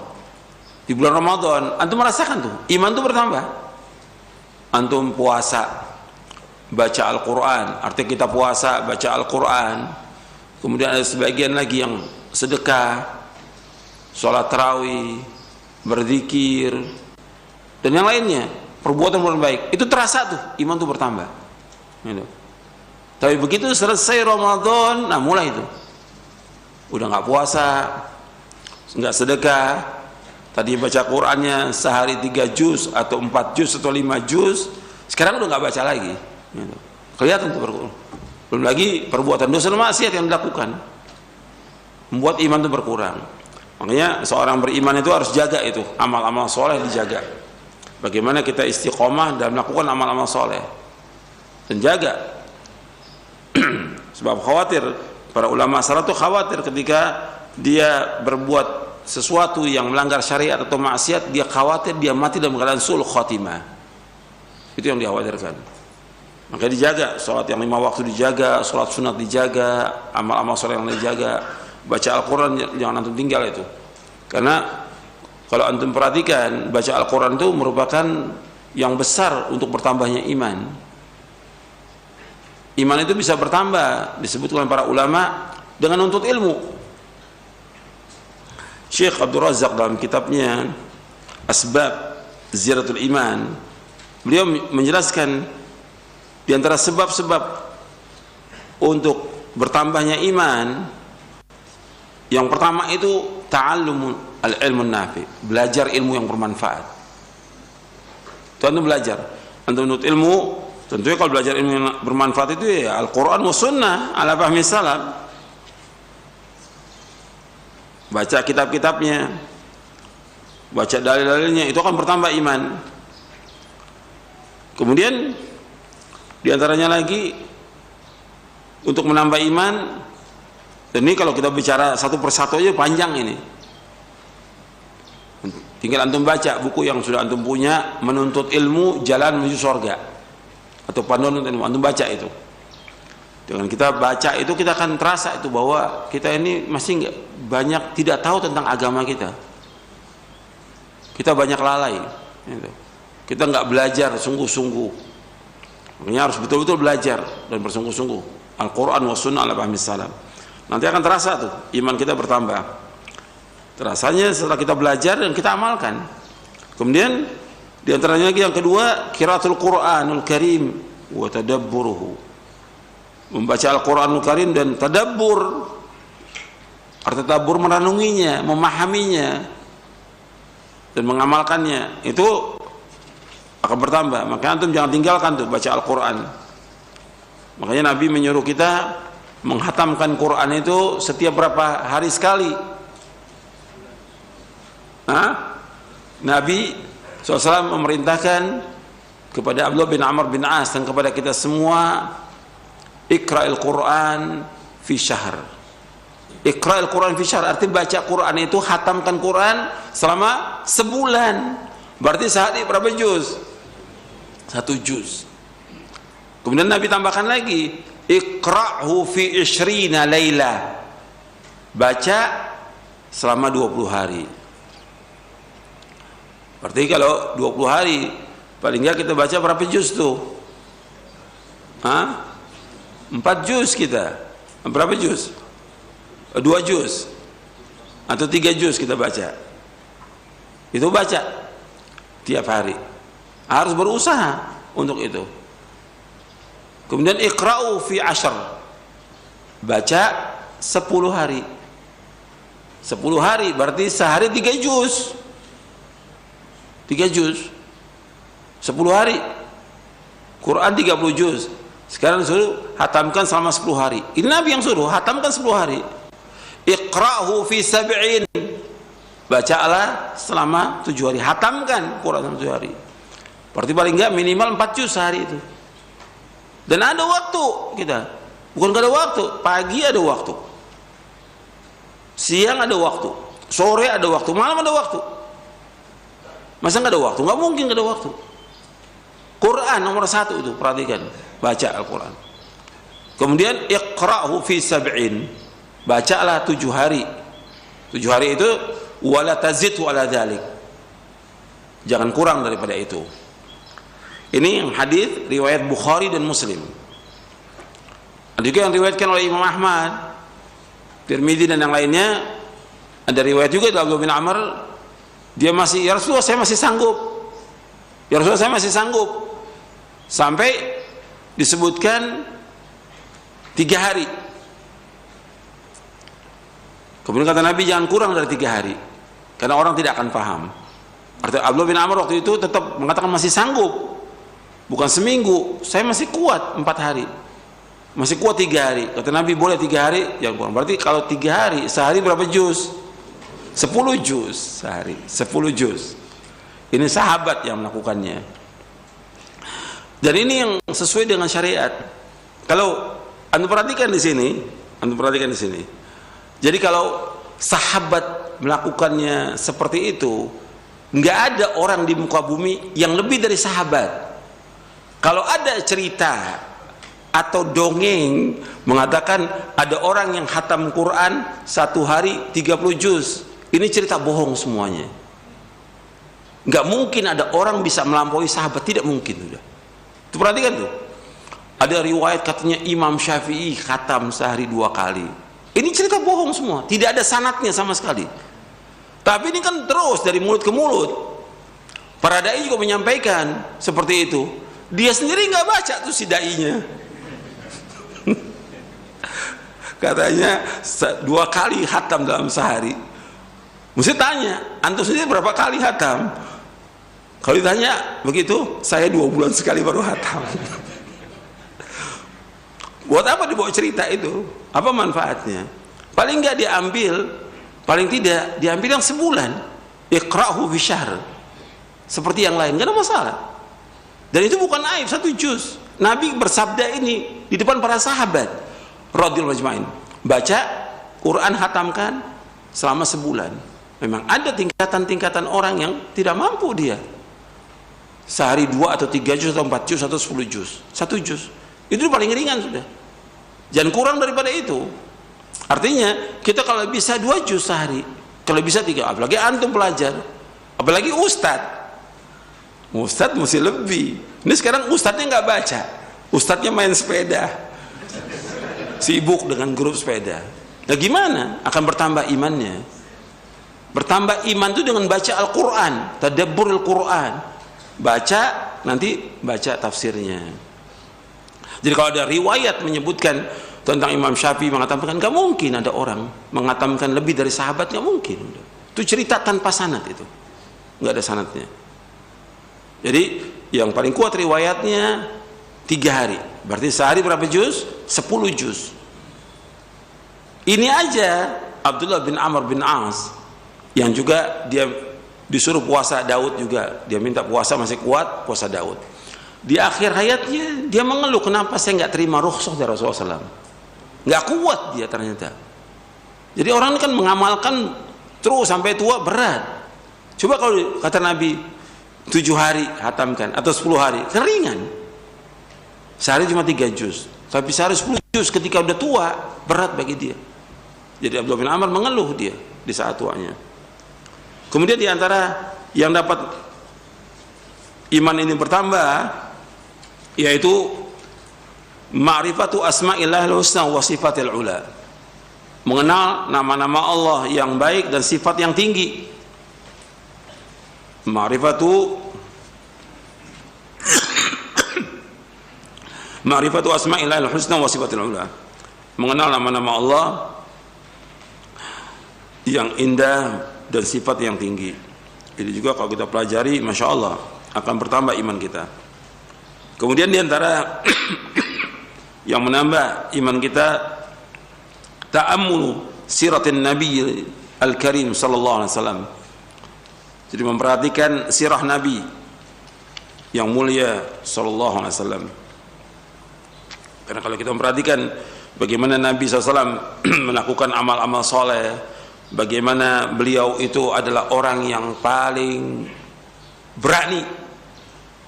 Di bulan Ramadan antum merasakan tuh iman itu bertambah. Antum puasa baca Al-Quran, artinya kita puasa baca Al-Quran. Kemudian ada sebagian lagi yang sedekah, sholat tarawih, berzikir, dan yang lainnya, perbuatan baik. Itu terasa tuh, iman tuh bertambah gitu. Tapi begitu selesai Ramadan, nah mulai itu udah nggak puasa, nggak sedekah, tadi baca Qurannya sehari 3 juz atau 4 juz atau 5 juz, sekarang udah nggak baca lagi gitu. Kelihatan tuh berkurang. Belum lagi perbuatan dosa dan maksiat yang dilakukan, membuat iman itu berkurang. Makanya seorang beriman itu harus jaga itu, amal-amal soleh dijaga. Bagaimana kita istiqomah dan melakukan amal-amal soleh, dan jaga. Sebab khawatir, para ulama salaf itu khawatir ketika dia berbuat sesuatu yang melanggar syariat atau maksiat, dia khawatir dia mati dalam keadaan sul khotimah. Itu yang dikhawatirkan. Maka dijaga, sholat yang 5 waktu dijaga, sholat sunat dijaga, amal-amal soleh yang dijaga, baca Al-Quran jangan antum tinggal itu. Karena kalau antum perhatikan, baca Al-Quran itu merupakan yang besar untuk bertambahnya iman. Iman itu bisa bertambah, disebutkan para ulama, dengan nuntut ilmu. Syekh Abdul Razak dalam kitabnya Asbab Ziyaratul Iman, beliau menjelaskan di antara sebab-sebab untuk bertambahnya iman, yang pertama itu ta'allumul al-ilmun nafi, belajar ilmu yang bermanfaat. Itu antum belajar, antum menuntut ilmu, tentunya kalau belajar ilmu yang bermanfaat itu ya Al-Quran wa sunnah ala fahmi salaf. Baca kitab-kitabnya, baca dalil-dalilnya, itu akan bertambah iman. Kemudian di antaranya lagi untuk menambah iman, dan ini kalau kita bicara satu persatu aja panjang ini. Tinggal antum baca buku yang sudah antum punya, Menuntut Ilmu Jalan Menuju Surga, atau Panduan Ilmu, antum baca itu. Dengan kita baca itu kita akan terasa itu bahwa kita ini masih banyak tidak tahu tentang agama kita. Kita banyak lalai. Gitu. Kita nggak belajar sungguh-sungguh. Makanya harus betul-betul belajar dan bersungguh-sungguh Al-Quran wa sunnah ala fahmi salam. Nanti akan terasa tuh iman kita bertambah. Terasanya setelah kita belajar dan kita amalkan. Kemudian di antaranya lagi yang kedua, qiraatul Qur'anul Karim wa tadabburuhu, membaca Al-Quranul Karim dan tadabbur. Arti tadabbur merenunginya, memahaminya dan mengamalkannya, itu akan bertambah. Makanya antum jangan tinggalkan tuh baca Al-Quran. Makanya Nabi menyuruh kita menghatamkan Quran itu setiap berapa hari sekali. Nabi SAW memerintahkan kepada Abdullah bin Amr bin As dan kepada kita semua, Iqra'il Quran fi syahr. Iqra'il Quran fi syahr artinya baca Quran itu, hatamkan Quran selama sebulan. Berarti sehari berapa juz? 1 juz. Kemudian Nabi tambahkan lagi, Iqra'hu fi 20 laila. Baca selama 20 hari. Berarti kalau 20 hari paling enggak kita baca berapa juz tuh? 4 juz kita. Berapa juz? 2 juz atau 3 juz kita baca. Itu baca tiap hari. Harus berusaha untuk itu. Kemudian iqra'u fi 10. Baca 10 hari. 10 hari berarti sehari 3 juz. 3 juz. 10 hari. Quran 30 juz. Sekarang suruh hatamkan selama 10 hari. Ini Nabi yang suruh hatamkan 10 hari. Iqra'hu fi 70. Bacalah selama 7 hari. Hatamkan Quran selama 7 hari. Berarti paling enggak minimal 4 juz sehari itu. Dan ada waktu kita. Bukan enggak ada waktu, pagi ada waktu. Siang ada waktu, sore ada waktu, malam ada waktu. Masa enggak ada waktu? Enggak mungkin enggak ada waktu. Quran nomor 1 itu, perhatikan, baca Al-Quran. Kemudian iqra'hu fi 70. Bacalah 7 hari. 7 hari itu wala tazid wala dzalik. Jangan kurang daripada itu. Ini yang hadis riwayat Bukhari dan Muslim. Ada juga yang riwayatkan oleh Imam Ahmad, Tirmidzi dan yang lainnya. Ada riwayat juga dari Abdullah bin Amr, dia masih, ya Rasulullah saya masih sanggup, ya Rasulullah saya masih sanggup, sampai disebutkan 3 hari. Kemudian kata Nabi jangan kurang dari 3 hari, karena orang tidak akan paham. Artinya Abdullah bin Amr waktu itu tetap mengatakan masih sanggup, bukan seminggu, saya masih kuat 4 hari, masih kuat 3 hari. Kata Nabi boleh 3 hari, jangan kurang. Berarti kalau 3 hari, sehari berapa juz? 10 juz sehari, 10 juz. Ini sahabat yang melakukannya. Dan ini yang sesuai dengan syariat. Kalau Anda perhatikan di sini, jadi kalau sahabat melakukannya seperti itu, nggak ada orang di muka bumi yang lebih dari sahabat. Kalau ada cerita atau dongeng mengatakan ada orang yang khatam Quran 1 hari 30 juz, ini cerita bohong semuanya. Nggak mungkin ada orang bisa melampaui sahabat, tidak mungkin. Udah. Itu perhatikan tuh. Ada riwayat katanya Imam Syafi'i khatam sehari 2 kali. Ini cerita bohong semua, tidak ada sanadnya sama sekali. Tapi ini kan terus dari mulut ke mulut. Para dai juga menyampaikan seperti itu. Dia sendiri nggak baca tuh si dai-nya. Katanya 2 kali khatam dalam sehari. Mesti tanya, antum sendiri berapa kali khatam? Kalau ditanya begitu, saya 2 bulan sekali baru khatam. Buat apa dibawa cerita itu? Apa manfaatnya? Paling nggak diambil, paling tidak diambil yang sebulan. Iqra'hu fi syahr. Seperti yang lain, nggak ada masalah. Dan itu bukan aib, 1 juz. Nabi bersabda ini di depan para sahabat radhiyallahu ajmain. Baca Quran, khatamkan selama sebulan. Memang ada tingkatan-tingkatan orang yang tidak mampu dia. Sehari 2 atau 3 juz atau 4 juz atau 10 juz. 1 juz. Itu paling ringan sudah. Jangan kurang daripada itu. Artinya kita kalau bisa 2 juz sehari, kalau bisa 3, apalagi antum pelajar, apalagi ustadz. Ustadz mesti lebih. Ini sekarang ustadznya nggak baca, ustadznya main sepeda, sibuk dengan grup sepeda. Nah gimana? Akan bertambah imannya. Bertambah iman itu dengan baca Al-Quran, tadabbur Al-Quran, baca, nanti baca tafsirnya. Jadi kalau ada riwayat menyebutkan tentang Imam Syafi'i mengatakan, nggak mungkin ada orang mengatakan lebih dari sahabat, nggak mungkin. Itu cerita tanpa sanad, itu nggak ada sanadnya. Jadi yang paling kuat riwayatnya 3 hari, berarti sehari berapa juz? 10 juz. Ini aja Abdullah bin Amr bin As yang juga dia disuruh puasa Daud juga, dia minta puasa masih kuat, puasa Daud. Di akhir hayatnya dia mengeluh, kenapa saya nggak terima rukhsah dari Rasulullah SAW. Nggak kuat dia ternyata. Jadi orang ini kan mengamalkan terus sampai tua berat. Coba kalau kata Nabi 7 hari hatamkan atau 10 hari, keringan. Sehari cuma 3 juz, tapi sehari 10 juz ketika udah tua berat bagi dia. Jadi Abdullah bin Amr mengeluh dia di saat tuanya. Kemudian diantara yang dapat iman ini bertambah, yaitu ma'rifatu asma'illahil husna wa sifatil ula, mengenal nama-nama Allah yang baik dan sifat yang tinggi. Ma'rifatu asma'illahil husna wa sifatil ula, mengenal nama-nama Allah yang indah dan sifat yang tinggi. Ini juga kalau kita pelajari, masya Allah akan bertambah iman kita. Kemudian diantara yang menambah iman kita, ta'ammulu siratin Nabi Al-Karim sallallahu alaihi wasallam. Jadi memperhatikan sirah Nabi yang mulia sallallahu alaihi wasallam. Karena kalau kita memperhatikan bagaimana Nabi SAW melakukan amal-amal soleh, bagaimana beliau itu adalah orang yang paling berani,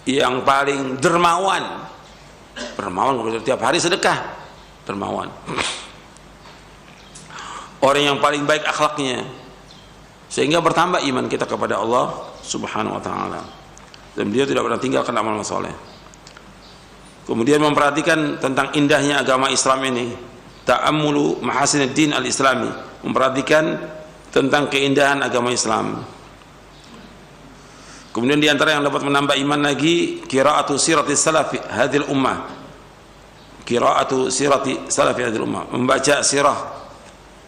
yang paling dermawan. Dermawan, tiap hari sedekah, dermawan. Orang yang paling baik akhlaknya, sehingga bertambah iman kita kepada Allah Subhanahu wa taala. Dan beliau tidak pernah tinggalkan amal soleh. Kemudian memperhatikan tentang indahnya agama Islam ini, ta'ammulu mahasiniddin al-islami, memperhatikan tentang keindahan agama Islam. Kemudian di antara yang dapat menambah iman lagi, qiraatu siratis salafi hadhil ummah. Qiraatu sirati salafi hadhil ummah, membaca sirah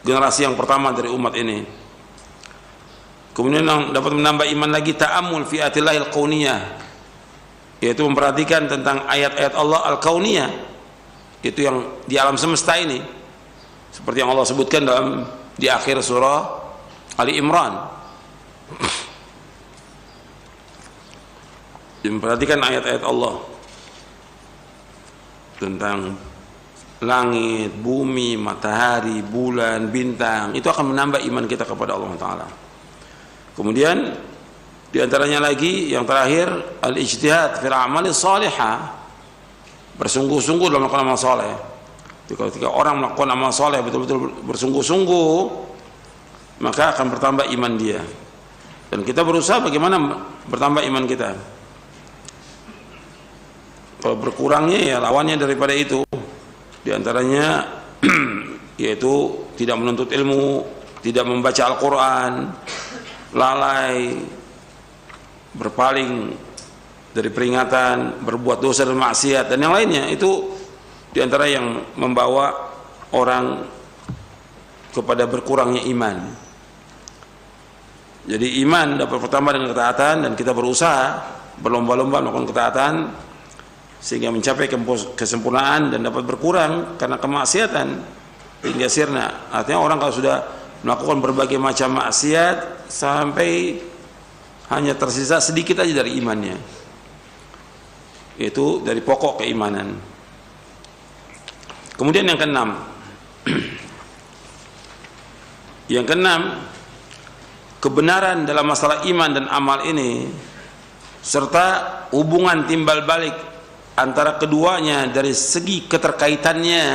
generasi yang pertama dari umat ini. Kemudian yang dapat menambah iman lagi, ta'ammul fi atillahil kauniyah, yaitu memperhatikan tentang ayat-ayat Allah al-kauniyah, itu yang di alam semesta ini, seperti yang Allah sebutkan di akhir surah Ali Imran. Memperhatikan ayat-ayat Allah tentang langit, bumi, matahari, bulan, bintang, itu akan menambah iman kita kepada Allah Ta'ala. Kemudian di antaranya lagi yang terakhir, al-ijtihad fil a'mali shalihah, bersungguh-sungguh dalam melakukan amal saleh. Ketika orang melakukan amal saleh betul-betul bersungguh-sungguh, maka akan bertambah iman dia. Dan kita berusaha bagaimana bertambah iman kita. Kalau berkurangnya ya lawannya daripada itu, di antaranya yaitu tidak menuntut ilmu, tidak membaca Al-Quran, lalai, berpaling dari peringatan, berbuat dosa dan maksiat dan yang lainnya. Itu di antara yang membawa orang kepada berkurangnya iman. Jadi iman dapat pertama dengan ketaatan, dan kita berusaha berlomba-lomba melakukan ketaatan sehingga mencapai kesempurnaan, dan dapat berkurang karena kemaksiatan hingga sirna. Artinya orang kalau sudah melakukan berbagai macam maksiat sampai hanya tersisa sedikit aja dari imannya, itu dari pokok keimanan. Kemudian yang keenam, kebenaran dalam masalah iman dan amal ini serta hubungan timbal balik antara keduanya dari segi keterkaitannya,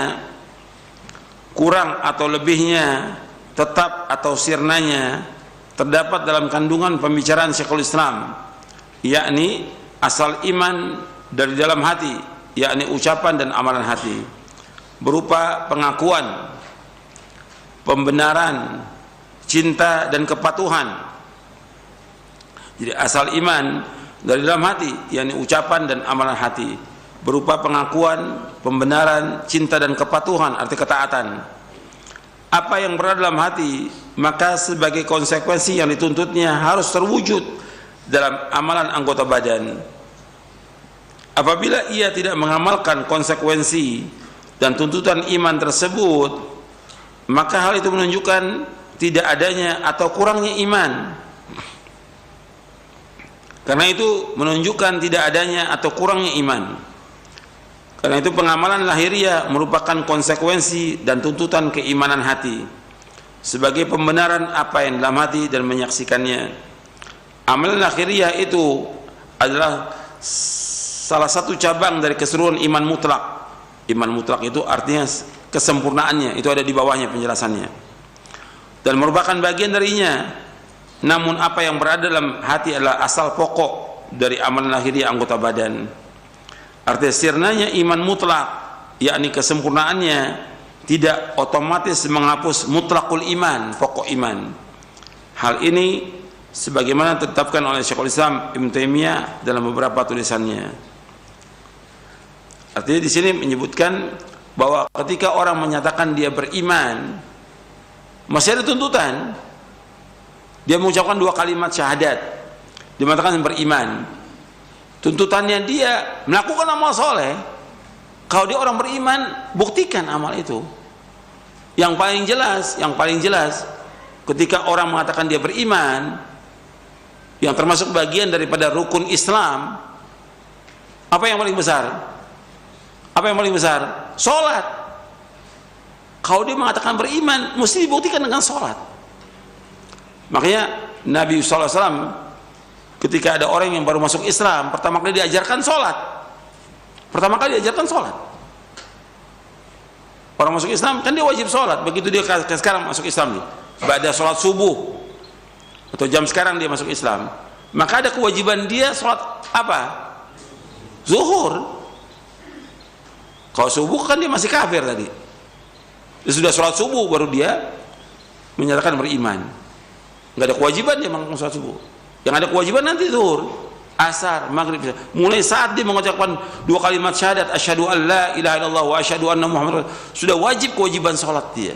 kurang atau lebihnya, tetap atau sirnanya, terdapat dalam kandungan pembicaraan Syekhul Islam, yakni asal iman dari dalam hati, yakni ucapan dan amalan hati, berupa pengakuan, pembenaran, cinta dan kepatuhan. Jadi asal iman dari dalam hati, yakni ucapan dan amalan hati, berupa pengakuan, pembenaran, cinta dan kepatuhan, arti ketaatan. Apa yang berada dalam hati, maka sebagai konsekuensi yang dituntutnya harus terwujud dalam amalan anggota badan. Apabila ia tidak mengamalkan konsekuensi dan tuntutan iman tersebut, maka hal itu menunjukkan tidak adanya atau kurangnya iman. Karena itu menunjukkan tidak adanya atau kurangnya iman. Karena itu pengamalan lahiriah merupakan konsekuensi dan tuntutan keimanan hati sebagai pembenaran apa yang dalam hati dan menyaksikannya. Amalan lahiriah itu adalah salah satu cabang dari keseluruhan iman mutlak. Iman mutlak itu artinya kesempurnaannya, itu ada di bawahnya penjelasannya, dan merupakan bagian darinya. Namun apa yang berada dalam hati adalah asal pokok dari amalan lahiriah anggota badan. Artinya sirnanya iman mutlak, yakni kesempurnaannya, tidak otomatis menghapus mutlakul iman, pokok iman. Hal ini sebagaimana ditetapkan oleh Syekhul Islam Ibnu Taimiyah dalam beberapa tulisannya. Artinya di sini menyebutkan bahwa ketika orang menyatakan dia beriman, masih ada tuntutan. Dia mengucapkan 2 kalimat syahadat, dia mengatakan beriman. Tuntutannya dia melakukan amal soleh. Kalau dia orang beriman, buktikan amal itu. Yang paling jelas, ketika orang mengatakan dia beriman, yang termasuk bagian daripada rukun Islam, apa yang paling besar? Apa yang paling besar? Sholat. Kalau dia mengatakan beriman, mesti dibuktikan dengan sholat. Makanya Nabi SAW ketika ada orang yang baru masuk Islam, pertama kali diajarkan sholat. Orang masuk Islam kan dia wajib sholat. Begitu dia sekarang masuk Islam nih, pada sholat subuh atau jam sekarang dia masuk Islam, maka ada kewajiban dia sholat apa? Zuhur. Kalau subuh kan dia masih kafir tadi. Dia sudah sholat subuh baru dia menyatakan beriman. Nggak ada kewajiban dia melakukan sholat subuh. Yang ada kewajiban nanti zuhur, asar, maghrib. Mulai saat dia mengucapkan 2 kalimat syahadat, asyhadu an la ilaha illallah wa asyhadu anna muhammadar, sudah wajib kewajiban sholat dia.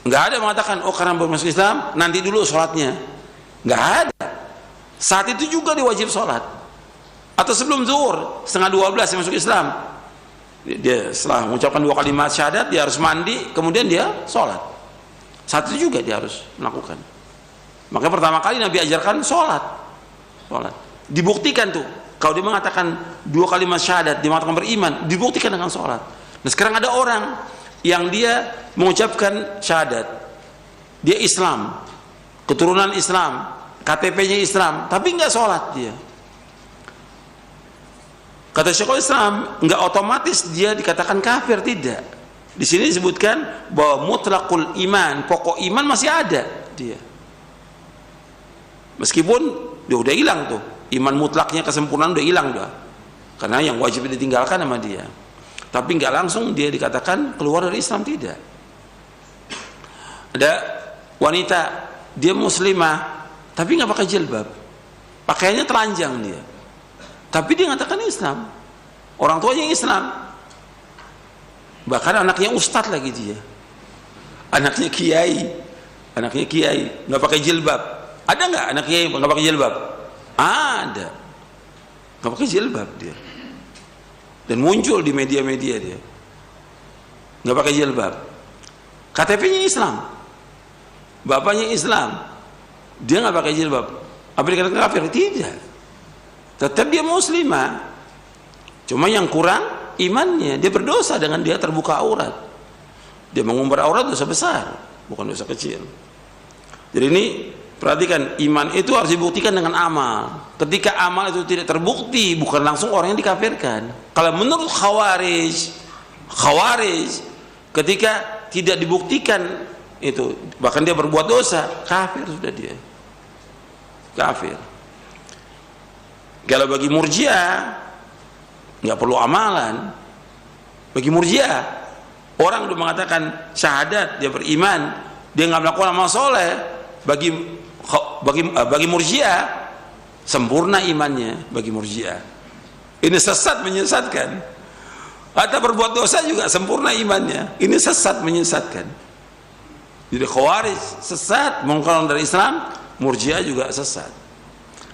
Nggak ada mengatakan, oh karena baru masuk Islam nanti dulu sholatnya. Nggak ada. Saat itu juga dia wajib sholat. Atau sebelum zuhur, setengah 12 dia masuk Islam, dia setelah mengucapkan 2 kalimat syahadat dia harus mandi, kemudian dia sholat. Saat itu juga dia harus melakukan. Makanya pertama kali Nabi ajarkan sholat. Dibuktikan tuh, kalau dia mengatakan 2 kalimat syahadat, dia mengatakan beriman, dibuktikan dengan sholat. Nah sekarang ada orang yang dia mengucapkan syahadat, dia Islam, keturunan Islam, KTP-nya Islam, tapi nggak sholat dia. Kata Syekhul Islam, nggak otomatis dia dikatakan kafir, tidak. Di sini disebutkan bahwa mutlaqul iman, pokok iman masih ada dia. Meskipun dia udah hilang tuh, iman mutlaknya, kesempurnaan udah hilang dah. Karena yang wajib ditinggalkan sama dia. Tapi nggak langsung dia dikatakan keluar dari Islam, tidak. Ada wanita, dia muslimah, tapi nggak pakai jilbab, pakaiannya telanjang dia. Tapi dia mengatakan Islam, orang tuanya Islam, bahkan anaknya ustadz lagi dia, anaknya kiai, nggak pakai jilbab. Ada nggak anak kiai nggak pakai jilbab? Ada, nggak pakai jilbab dia, dan muncul di media-media dia, nggak pakai jilbab. KTP-nya Islam, bapaknya Islam, dia nggak pakai jilbab. Apa dikatakan kafir? Tidak. Tetap dia muslimah, cuma yang kurang imannya. Dia berdosa dengan dia terbuka aurat, dia mengumbar aurat, dosa besar, bukan dosa kecil. Jadi ini perhatikan, iman itu harus dibuktikan dengan amal. Ketika amal itu tidak terbukti, bukan langsung orang yang dikafirkan. Kalau menurut khawarij, ketika tidak dibuktikan itu, bahkan dia berbuat dosa, kafir sudah dia, kafir. Kalau bagi Murji'ah nggak perlu amalan. Bagi Murji'ah, orang udah mengatakan syahadat, dia beriman, dia nggak melakukan amal soleh, bagi Murji'ah sempurna imannya. Bagi Murji'ah ini sesat, menyesatkan. Atau berbuat dosa juga sempurna imannya, ini sesat, menyesatkan. Jadi Khawarij sesat, mengkeluarkan dari Islam. Murji'ah juga sesat,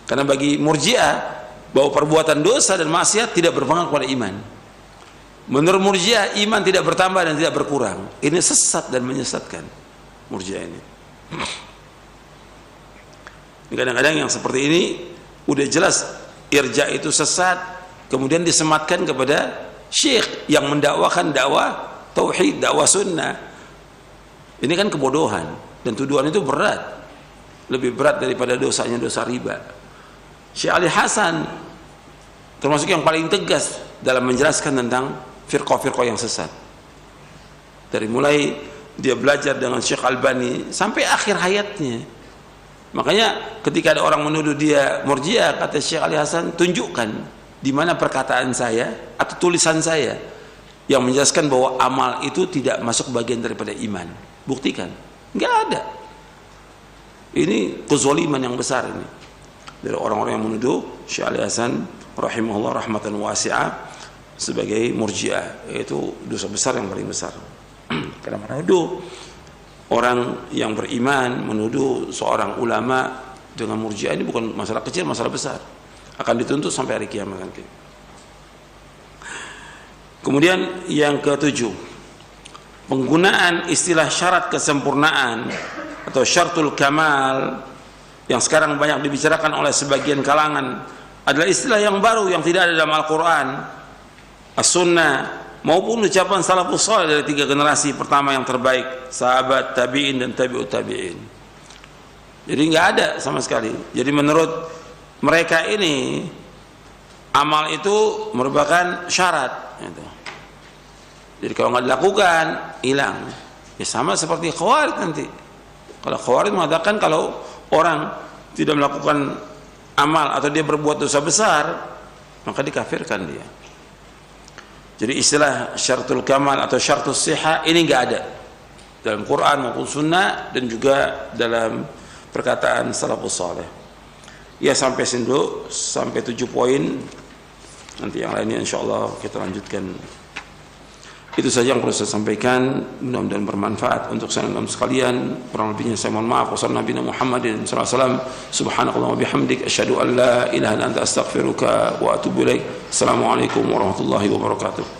karena bagi Murji'ah bahwa perbuatan dosa dan maksiat tidak berpengaruh pada iman. Menurut Murji'ah, iman tidak bertambah dan tidak berkurang. Ini sesat dan menyesatkan Murji'ah ini. Kadang-kadang yang seperti ini udah jelas irja itu sesat, kemudian disematkan kepada syekh yang mendakwakan dakwah tauhid, dakwah sunnah. Ini kan kebodohan, dan tuduhan itu berat, lebih berat daripada dosanya dosa riba. Syekh Ali Hasan termasuk yang paling tegas dalam menjelaskan tentang firqah-firqah yang sesat. Dari mulai dia belajar dengan Syekh Albani sampai akhir hayatnya. Makanya ketika ada orang menuduh dia Murji'ah, kata Syekh Ali Hasan, tunjukkan di mana perkataan saya atau tulisan saya yang menjelaskan bahwa amal itu tidak masuk bagian daripada iman. Buktikan. Nggak ada. Ini kezaliman yang besar ini dari orang-orang yang menuduh Syekh Ali Hasan rahimahullah rahmatan wasi'ah sebagai Murji'ah. Itu dosa besar yang paling besar. Karena menuduh orang yang beriman, menuduh seorang ulama dengan Murji'ah, ini bukan masalah kecil, masalah besar. Akan dituntut sampai hari kiamat nanti. Kemudian yang ketujuh, penggunaan istilah syarat kesempurnaan atau syartul kamal yang sekarang banyak dibicarakan oleh sebagian kalangan adalah istilah yang baru yang tidak ada dalam Al-Quran, As-Sunnah, maupun ucapan salafus saleh dari 3 generasi pertama yang terbaik, sahabat, tabi'in, dan tabi'ut tabi'in. Jadi nggak ada sama sekali. Jadi menurut mereka ini amal itu merupakan syarat gitu. Jadi kalau nggak dilakukan hilang. Ya sama seperti Khawarij nanti. Kalau Khawarij mengatakan kalau orang tidak melakukan amal atau dia berbuat dosa besar, maka dikafirkan dia. Jadi istilah syaratul kamal atau syaratus sihah ini enggak ada dalam Quran maupun sunnah dan juga dalam perkataan salafus saleh. Ya, sampai sini dulu, sampai 7 poin. Nanti yang lainnya insyaallah kita lanjutkan. Itu saja yang perlu saya sampaikan, mudah-mudahan bermanfaat untuk saudara sekalian. Kurang lebihnya saya mohon maaf. Wassalamualaikum Muhammadin sallallahu alaihi wasallam. Subhanakallahumma wa bihamdik asyhadu an la ilaha illa anta astaghfiruka wa atubu ilaik. Assalamualaikum warahmatullahi wabarakatuh.